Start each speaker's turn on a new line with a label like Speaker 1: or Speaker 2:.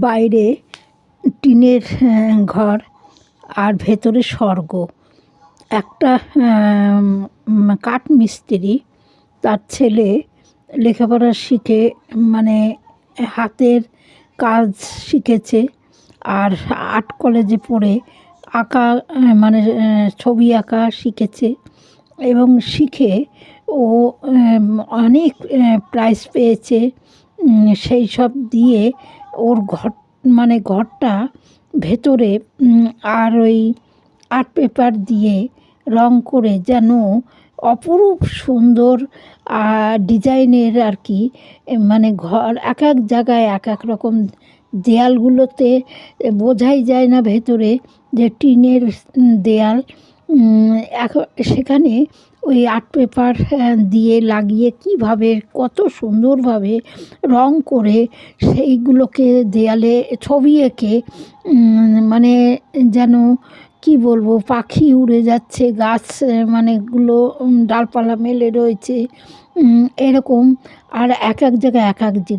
Speaker 1: বাইরে টিনের ঘর আর ভেতরে স্বর্গ। একটা কাঠমিস্ত্রি তার ছেলে লেখাপড়া শিখে মানে হাতের কাজ শিখেছে আর আর্ট কলেজে পড়ে আঁকা মানে ছবি আঁকা শিখেছে এবং শিখে ও অনেক প্রাইজ পেয়েছে। সেই সব দিয়ে ওর ঘরটা ভেতরে আর ওই আর্ট পেপার দিয়ে রং করে যেন অপরূপ সুন্দর ডিজাইনের আর কি। মানে ঘর এক এক জায়গায় এক এক রকম, দেয়ালগুলোতে বোঝাই যায় না ভেতরে যে টিনের দেয়াল। সেখানে ওই আর্ট পেপার দিয়ে লাগিয়ে কীভাবে কত সুন্দরভাবে রং করে সেইগুলোকে দেয়ালে ছবি এঁকে মানে যেন কী বলবো, পাখি উড়ে যাচ্ছে, গাছ মানেগুলো ডালপালা মেলে রয়েছে এরকম। আর এক এক জায়গায় এক এক জিনিস।